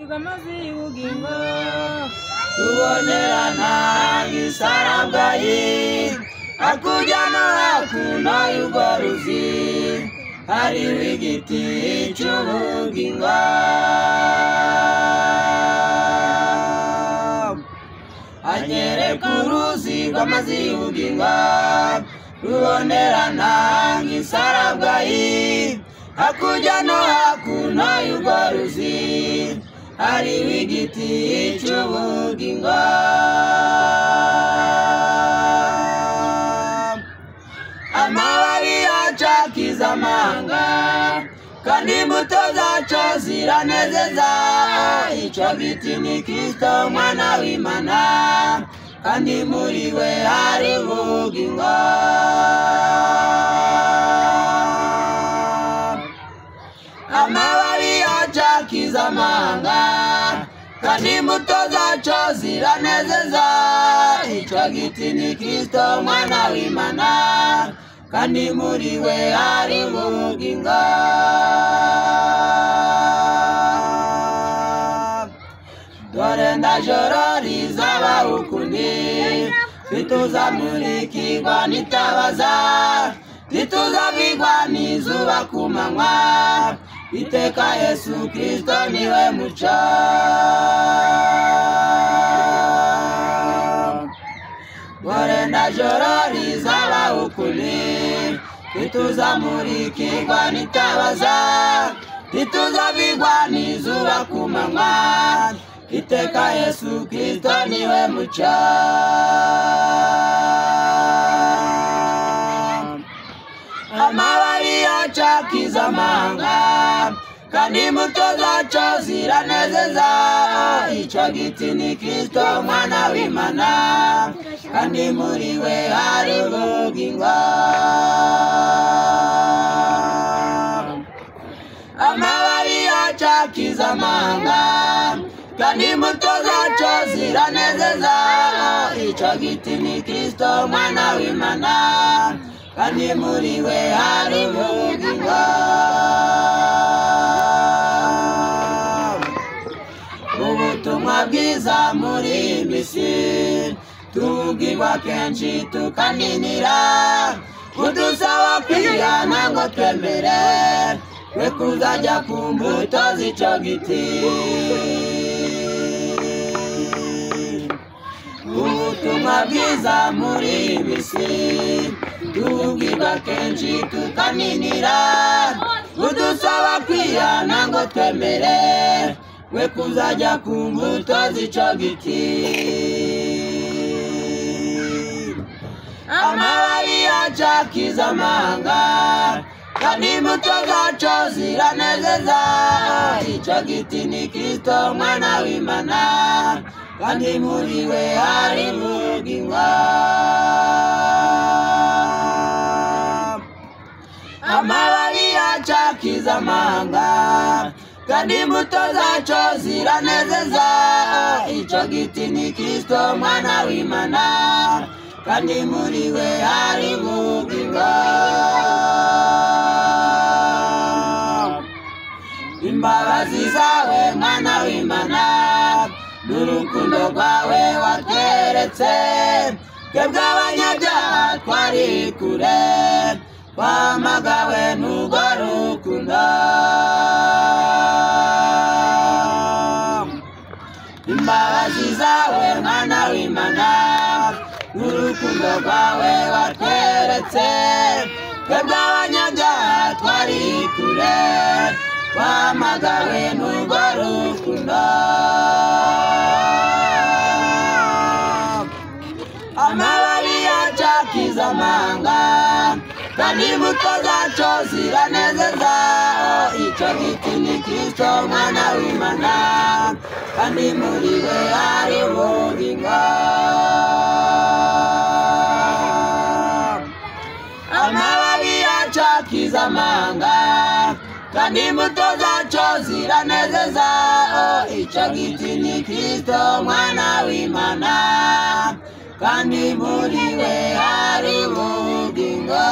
Igamazi ugingo tubonerana gisarabwayi akujyana hakuno y'ubworozi hariho igiti cy'ubugingo anyereka uruzi rw'amazi y'ubugingo rubonerana gisarabwayi akujyana hakuno y'ubworozi hariho igiti cy'ubugingo amababi yacu akiza amanga kandi imbuto zacu ziranezeza icyo giti ni Kristo umwana w'Imana kandi muri we hari ubugingo amababi yacu akiza amanga kandi imbuto zacu ziranezeza icyo giti ni Kristo umwana w'Imana kandi muri we hari ubugingo dore ndajoro rizaba ukundi tituzamurikirwa n'itabaza tituzavigwa n'izuba ku manywa iteka Yesu Kristo niwe muco dore ndajoro rizaba ukundi tituzamurikirwa n'itabaza tituzavigwa n'izuba ku manywa iteka Yesu Kristo niwe muco amababi yacu akiza amanga kandi imbuto zacu ziranezeza icyo giti ni Kristo umwana w'Imana kandi muri we hari ubugingo amababi yacu akiza amanga kandi imbuto zacu ziranezeza icyo giti ni Kristo umwana w'Imana kandi muri we hari ubugingo ubutumwa bwiza muri iyi misi tubwirwa kenshi tukaninira kudusaba kwihana ngo twemere twe kuzajya ku mbuto z'icyo giti ubutumwa bwiza muri iyi misi tubwirwa kenshi tukaninira kudusaba kwihana ngo twemere twe kuzajya ku mbuto z'icyo giti amababi yacu akiza amanga kandi imbuto zacu ziranezeza icyo giti ni Kristo umwana w'Imana kandi muri we hari ubugingo amababi yacu akiza amanga kandi imbuto zacu ziranezeza icyo giti ni Kristo umwana w'Imana kandi muri we hari ubugingo imbabazi zawe mwana w'Imana n'urukundo rwawe watweretse twebwe abanyabyaha twari kure twamagawe n'urwo rukundo imbabazi zawe mwana w'Imana n'urukundo rwawe watweretse twebwe abanyabyaha twari kure twamagawe n'urwo rukundo amababi yacu akiza amanga kandi imbuto zacu ziranezeza icyo giti ni Kristo umwana w'Imana kandi muri we hari ubugingo amababi yacu akiza amanga kandi imbuto zacu ziranezeza icyo giti ni Kristo umwana w'Imana kandi muri we hari ubugingo